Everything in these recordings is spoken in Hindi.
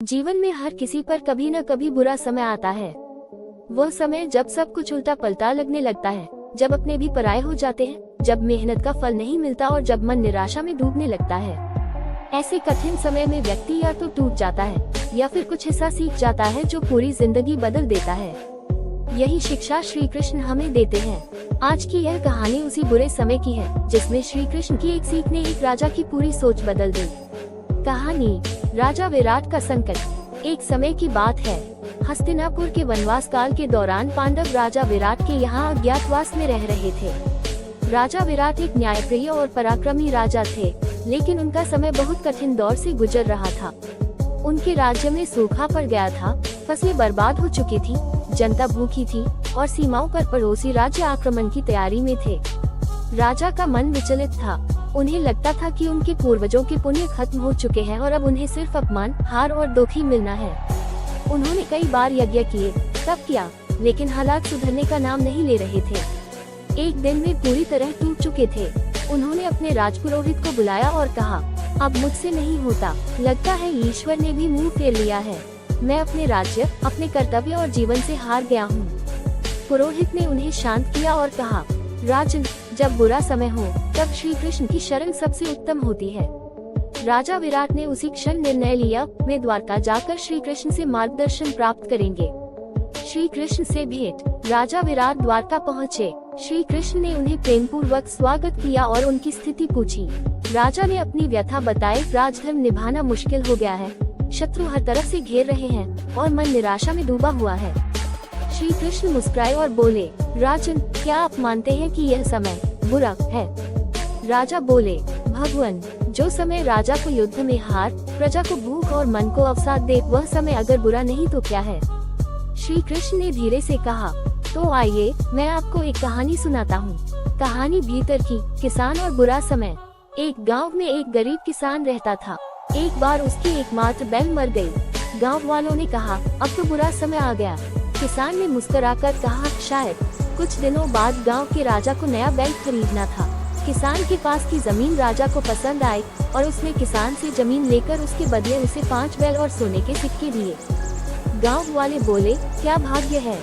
जीवन में हर किसी पर कभी न कभी बुरा समय आता है। वह समय जब सब कुछ उल्टा पलटा लगने लगता है, जब अपने भी पराये हो जाते हैं, जब मेहनत का फल नहीं मिलता और जब मन निराशा में डूबने लगता है। ऐसे कठिन समय में व्यक्ति या तो टूट जाता है या फिर कुछ ऐसा सीख जाता है जो पूरी जिंदगी बदल देता है। यही शिक्षा श्री कृष्ण हमें देते हैं। आज की यह कहानी उसी बुरे समय की है जिसमें श्री कृष्ण की एक सीख ने एक राजा की पूरी सोच बदल दी। कहानी राजा विराट का संकट। एक समय की बात है, हस्तिनापुर के वनवास काल के दौरान पांडव राजा विराट के यहाँ अज्ञातवास में रह रहे थे। राजा विराट एक न्यायप्रिय और पराक्रमी राजा थे, लेकिन उनका समय बहुत कठिन दौर से गुजर रहा था। उनके राज्य में सूखा पड़ गया था, फसलें बर्बाद हो चुकी थी, जनता भूखी थी और सीमाओं पर पड़ोसी राज्य आक्रमण की तैयारी में थे। राजा का मन विचलित था। उन्हें लगता था कि उनके पूर्वजों के पुण्य खत्म हो चुके हैं और अब उन्हें सिर्फ अपमान, हार और दुख ही मिलना है। उन्होंने कई बार यज्ञ किए, तप किया, लेकिन हालात सुधरने का नाम नहीं ले रहे थे। एक दिन वे पूरी तरह टूट चुके थे। उन्होंने अपने राजपुरोहित को बुलाया और कहा, अब मुझसे नहीं होता, लगता है ईश्वर ने भी मुंह फेर लिया है। मैं अपने राज्य, अपने कर्तव्य और जीवन से हार गया हूँ। पुरोहित ने उन्हें शांत किया और कहा, राजन, जब बुरा समय हो तब श्री कृष्ण की शरण सबसे उत्तम होती है। राजा विराट ने उसी क्षण निर्णय लिया, वे द्वारका जाकर श्री कृष्ण से मार्गदर्शन प्राप्त करेंगे। श्री कृष्ण से भेंट। राजा विराट द्वारका पहुँचे। श्री कृष्ण ने उन्हें प्रेम पूर्वक स्वागत किया और उनकी स्थिति पूछी। राजा ने अपनी व्यथा बताई, राजधर्म निभाना मुश्किल हो गया है, शत्रु हर तरफ से घेर रहे हैं और मन निराशा में डूबा हुआ है। श्री कृष्ण मुस्कुराए और बोले, राजन, क्या आप मानते हैं कि यह समय बुरा है? राजा बोले, भगवान, जो समय राजा को युद्ध में हार, प्रजा को भूख और मन को अवसाद दे, वह समय अगर बुरा नहीं तो क्या है? श्री कृष्ण ने धीरे से कहा, तो आइए मैं आपको एक कहानी सुनाता हूँ। कहानी भीतर की। किसान और बुरा समय। एक गांव में एक गरीब किसान रहता था। एक बार उसकी एकमात्र बैल मर गई। गांव वालों ने कहा, अब तो बुरा समय आ गया। किसान ने मुस्कुराकर कहा, शायद। कुछ दिनों बाद गांव के राजा को नया बैल खरीदना था। किसान के पास की जमीन राजा को पसंद आई और उसने किसान से जमीन लेकर उसके बदले उसे 5 बैल और सोने के सिक्के दिए। गांव वाले बोले, क्या भाग्य है,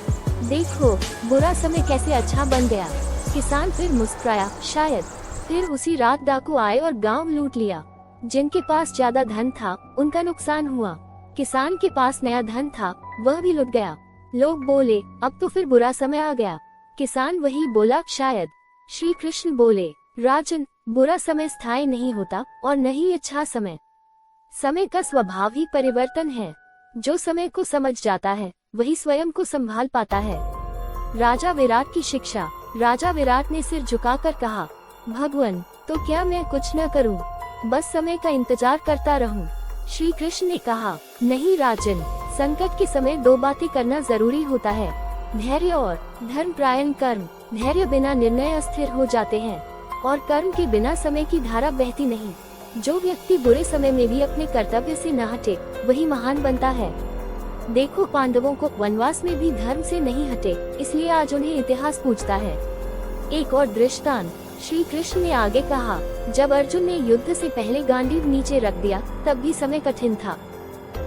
देखो बुरा समय कैसे अच्छा बन गया। किसान फिर मुस्कुराया, शायद। फिर उसी रात डाकू आए और गांव लूट लिया। जिनके पास ज्यादा धन था उनका नुकसान हुआ। किसान के पास नया धन था, वह भी लुट गया। लोग बोले, अब तो फिर बुरा समय आ गया। किसान वही बोला, शायद। श्री कृष्ण बोले, राजन, बुरा समय स्थायी नहीं होता और न ही अच्छा समय। समय का स्वभाव ही परिवर्तन है। जो समय को समझ जाता है वही स्वयं को संभाल पाता है। राजा विराट की शिक्षा। राजा विराट ने सिर झुकाकर कहा, भगवान, तो क्या मैं कुछ न करूं, बस समय का इंतजार करता रहूं? श्री कृष्ण ने कहा, नहीं राजन, संकट के समय 2 बातें करना जरूरी होता है, धैर्य और धर्मपरायण कर्म। धैर्य बिना निर्णय अस्थिर हो जाते हैं और कर्म के बिना समय की धारा बहती नहीं। जो व्यक्ति बुरे समय में भी अपने कर्तव्य से न हटे, वही महान बनता है। देखो, पांडवों को वनवास में भी धर्म से नहीं हटे, इसलिए आज उन्हें इतिहास पूछता है। एक और दृष्टांत। श्री कृष्ण ने आगे कहा, जब अर्जुन ने युद्ध से पहले गांडीव नीचे रख दिया तब भी समय कठिन था।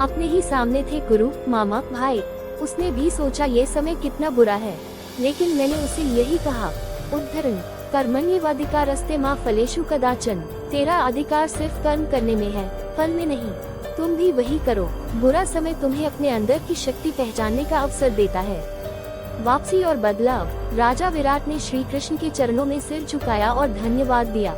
अपने ही सामने थे गुरु, मामा, भाई। उसने भी सोचा ये समय कितना बुरा है, लेकिन मैंने उसे यही कहा, उद्धरण कर्मण्येवाधिकारस्ते मा फलेषु कदाचन। तेरा अधिकार सिर्फ कर्म करने में है, फल में नहीं। तुम भी वही करो। बुरा समय तुम्हें अपने अंदर की शक्ति पहचानने का अवसर देता है। वापसी और बदलाव। राजा विराट ने श्री कृष्ण के चरणों में सिर झुकाया और धन्यवाद दिया।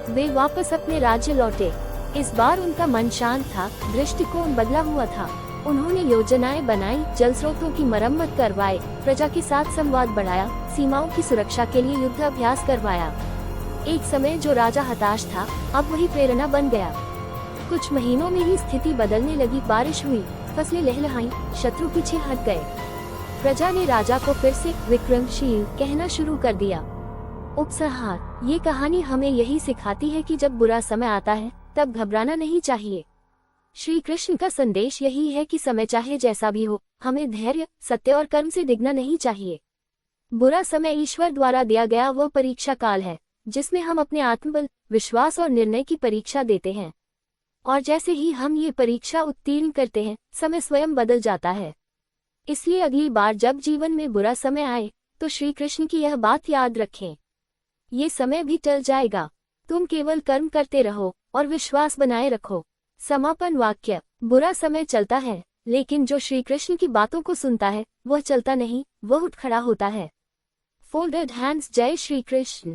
वे वापस अपने राज्य लौटे। इस बार उनका मन शांत था, दृष्टिकोण बदला हुआ था। उन्होंने योजनाएं बनाई, जल स्रोतों की मरम्मत करवाए, प्रजा के साथ संवाद बढ़ाया, सीमाओं की सुरक्षा के लिए युद्ध अभ्यास करवाया। एक समय जो राजा हताश था, अब वही प्रेरणा बन गया। कुछ महीनों में ही स्थिति बदलने लगी। बारिश हुई, फसलें लहलहाई, शत्रु पीछे हट गए। प्रजा ने राजा को फिर से विक्रमशील कहना शुरू कर दिया। उपसंहार। ये कहानी हमें यही सिखाती है कि जब बुरा समय आता है तब घबराना नहीं चाहिए। श्री कृष्ण का संदेश यही है कि समय चाहे जैसा भी हो, हमें धैर्य, सत्य और कर्म से डिगना नहीं चाहिए। बुरा समय ईश्वर द्वारा दिया गया वह परीक्षा काल है जिसमें हम अपने आत्मबल, विश्वास और निर्णय की परीक्षा देते हैं। और जैसे ही हम ये परीक्षा उत्तीर्ण करते हैं, समय स्वयं बदल जाता है। इसलिए अगली बार जब जीवन में बुरा समय आए तो श्री कृष्ण की यह बात याद रखें, ये समय भी टल जाएगा। तुम केवल कर्म करते रहो और विश्वास बनाए रखो। समापन वाक्य। बुरा समय चलता है, लेकिन जो श्री कृष्ण की बातों को सुनता है वह चलता नहीं, वह उठ खड़ा होता है। Folded hands. जय श्री कृष्ण।